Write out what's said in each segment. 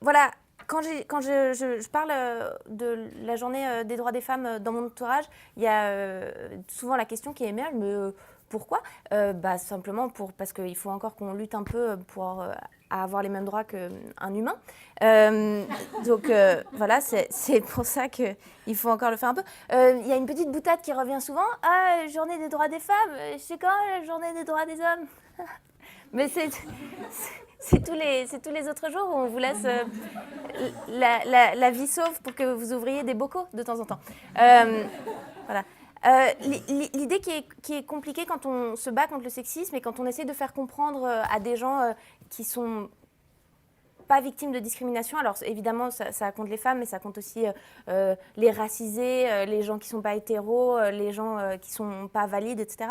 voilà, quand je parle de la journée des droits des femmes dans mon entourage, il y a souvent la question qui émerge, mais pourquoi simplement parce qu'il faut encore qu'on lutte un peu pour avoir les mêmes droits qu'un humain. Voilà, c'est pour ça qu'il faut encore le faire un peu. Il y a une petite boutade qui revient souvent. Ah, journée des droits des femmes, c'est quand la journée des droits des hommes? Mais c'est tous les autres jours où on vous laisse la vie sauve pour que vous ouvriez des bocaux de temps en temps. Voilà. L'idée qui est compliquée quand on se bat contre le sexisme et quand on essaie de faire comprendre à des gens qui sont pas victimes de discrimination. Alors évidemment, ça compte les femmes, mais ça compte aussi les racisés, les gens qui sont pas hétéros, les gens qui sont pas valides, etc.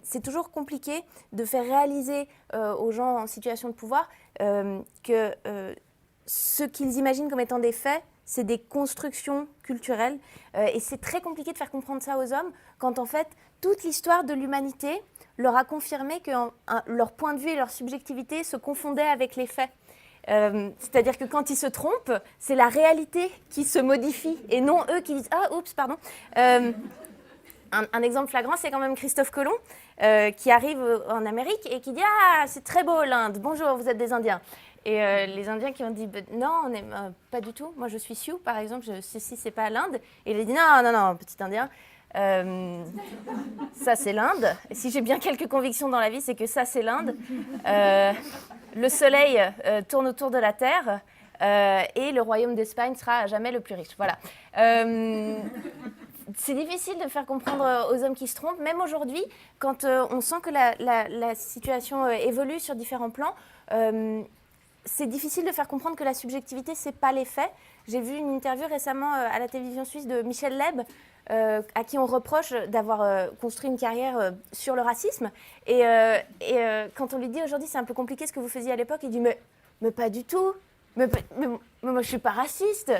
C'est toujours compliqué de faire réaliser aux gens en situation de pouvoir que ce qu'ils imaginent comme étant des faits, c'est des constructions culturelles. Et c'est très compliqué de faire comprendre ça aux hommes quand en fait toute l'histoire de l'humanité leur a confirmé que leur point de vue et leur subjectivité se confondaient avec les faits. C'est-à-dire que quand ils se trompent, c'est la réalité qui se modifie et non eux qui disent « Ah, oups, pardon ». Un exemple flagrant, c'est quand même Christophe Colomb qui arrive en Amérique et qui dit « Ah, c'est très beau l'Inde, bonjour, vous êtes des Indiens ». Et les Indiens qui ont dit « Non, on est, pas du tout, moi je suis Sioux par exemple, ceci c'est pas l'Inde ». Et il a dit « Non, non, non, petit Indien ». Ça c'est l'Inde. Et si j'ai bien quelques convictions dans la vie, c'est que ça c'est l'Inde. Le soleil tourne autour de la Terre et le royaume d'Espagne sera à jamais le plus riche. Voilà. C'est difficile de faire comprendre aux hommes qui se trompent, même aujourd'hui, quand on sent que la situation évolue sur différents plans. C'est difficile de faire comprendre que la subjectivité, c'est pas les faits. J'ai vu une interview récemment à la télévision suisse de Michel Leb, à qui on reproche d'avoir construit une carrière sur le racisme. Et quand on lui dit aujourd'hui, c'est un peu compliqué ce que vous faisiez à l'époque, il dit mais pas du tout. Mais moi, je suis pas raciste.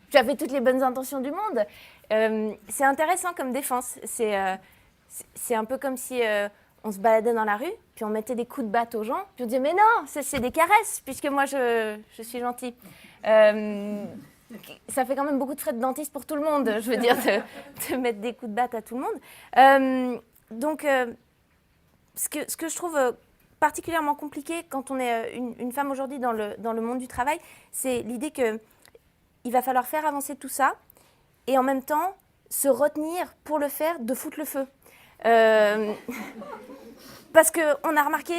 J'avais toutes les bonnes intentions du monde. C'est intéressant comme défense. C'est un peu comme si on se baladait dans la rue, puis on mettait des coups de batte aux gens, puis on disait mais non, c'est des caresses, puisque moi je suis gentil. Ça fait quand même beaucoup de frais de dentiste pour tout le monde, je veux dire, de mettre des coups de batte à tout le monde. Ce que je trouve particulièrement compliqué quand on est une femme aujourd'hui dans le monde du travail, c'est l'idée qu'il va falloir faire avancer tout ça et en même temps se retenir pour le faire de foutre le feu. Parce qu'on a remarqué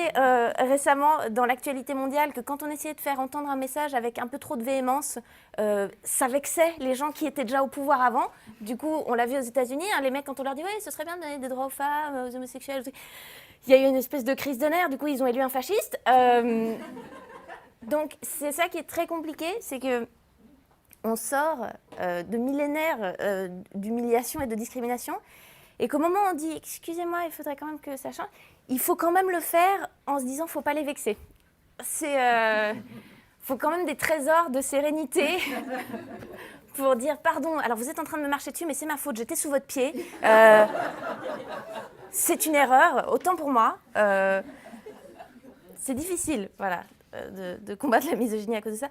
récemment dans l'actualité mondiale que quand on essayait de faire entendre un message avec un peu trop de véhémence, ça vexait les gens qui étaient déjà au pouvoir avant. Du coup, on l'a vu aux États-Unis, hein, les mecs, quand on leur dit « Ouais, ce serait bien de donner des droits aux femmes, aux homosexuels », il y a eu une espèce de crise de nerfs, du coup, ils ont élu un fasciste. Donc, c'est ça qui est très compliqué, c'est que on sort de millénaires d'humiliation et de discrimination, et qu'au moment où on dit « Excusez-moi, il faudrait quand même que ça change », il faut quand même le faire en se disant « Faut pas les vexer ». Faut quand même des trésors de sérénité pour dire « Pardon, alors vous êtes en train de me marcher dessus, mais c'est ma faute, j'étais sous votre pied. C'est une erreur, autant pour moi. » C'est difficile, voilà, de combattre la misogynie à cause de ça.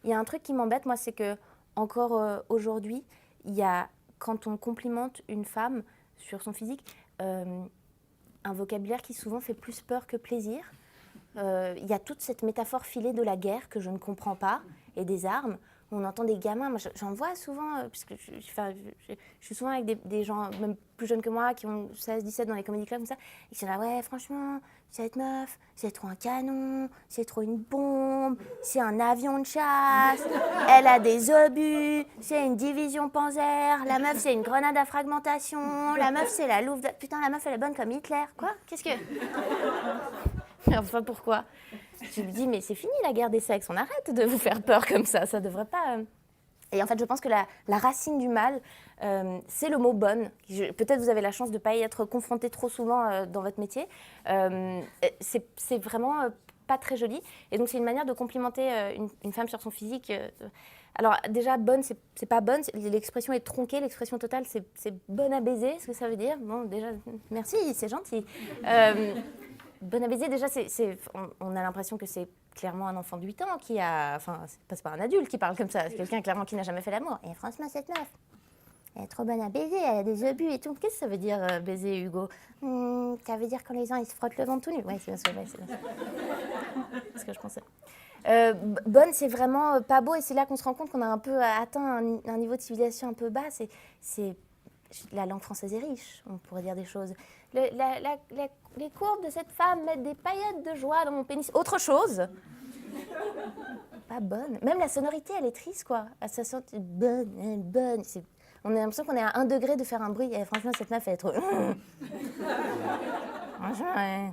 Il y a un truc qui m'embête, moi, c'est que encore aujourd'hui, il y a, quand on complimente une femme sur son physique, un vocabulaire qui souvent fait plus peur que plaisir. Il y a toute cette métaphore filée de la guerre que je ne comprends pas, et des armes. On entend des gamins, moi j'en vois souvent, puisque je suis souvent avec des gens même plus jeunes que moi, qui ont 16, 17 dans les comédie clubs, comme ça, et qui sont là, ouais, franchement, cette meuf, c'est trop un canon, c'est trop une bombe, c'est un avion de chasse, elle a des obus, c'est une division Panzer, la meuf c'est une grenade à fragmentation, la meuf c'est la louve, putain la meuf elle est bonne comme Hitler, quoi? Qu'est-ce que... Mais enfin pourquoi? Je me dis mais c'est fini la guerre des sexes, on arrête de vous faire peur comme ça devrait pas... Et en fait je pense que la racine du mal, c'est le mot bonne. Peut-être vous avez la chance de ne pas y être confronté trop souvent dans votre métier. C'est vraiment pas très joli. Et donc c'est une manière de complimenter une femme sur son physique. Alors déjà, bonne, c'est pas bonne. L'expression est tronquée. L'expression totale, c'est bonne à baiser. Ce que ça veut dire. Bon, déjà, merci, c'est gentil. Bonne à baiser, déjà, on a l'impression que c'est clairement un enfant de 8 ans qui a... Enfin, c'est pas un adulte qui parle comme ça, c'est quelqu'un clairement qui n'a jamais fait l'amour. Et franchement, cette meuf, elle est trop bonne à baiser, elle a des obus et tout. Qu'est-ce que ça veut dire baiser, Hugo? Ça veut dire quand les gens ils se frottent le ventre tout nu. Oui, c'est bien sûr, c'est ce que je pensais. Bonne, c'est vraiment pas beau et c'est là qu'on se rend compte qu'on a un peu atteint un niveau de civilisation un peu bas. La langue française est riche, on pourrait dire des choses. Les courbes de cette femme mettent des paillettes de joie dans mon pénis. Autre chose. Pas bonne. Même la sonorité, elle est triste, quoi. Ça sent bonne, bonne. On a l'impression qu'on est à 1 degré de faire un bruit. Et franchement, cette meuf, elle est trop... Franchement, ouais.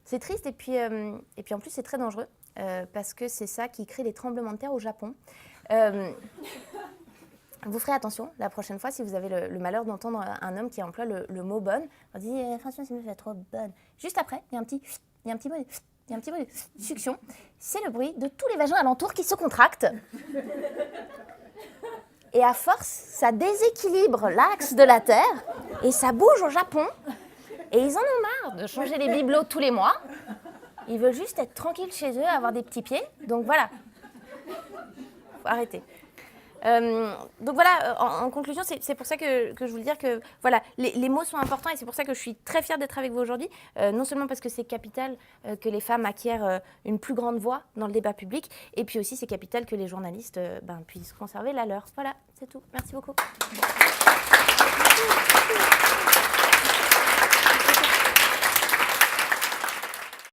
C'est triste et puis en plus, c'est très dangereux parce que c'est ça qui crée les tremblements de terre au Japon. Vous ferez attention la prochaine fois si vous avez le malheur d'entendre un homme qui emploie le mot bonne. On dit franchement, cette meuf, elle est trop bonne. Juste après, il y a un petit bruit de succion. C'est le bruit de tous les vagins alentours qui se contractent. Et à force, ça déséquilibre l'axe de la Terre et ça bouge au Japon. Et ils en ont marre de changer les bibelots tous les mois. Ils veulent juste être tranquilles chez eux, avoir des petits pieds. Donc voilà, faut arrêter. Donc voilà, en conclusion, c'est pour ça que je voulais dire que voilà, les mots sont importants et c'est pour ça que je suis très fière d'être avec vous aujourd'hui. Non seulement parce que c'est capital que les femmes acquièrent une plus grande voix dans le débat public, et puis aussi c'est capital que les journalistes puissent conserver la leur. Voilà, c'est tout. Merci beaucoup.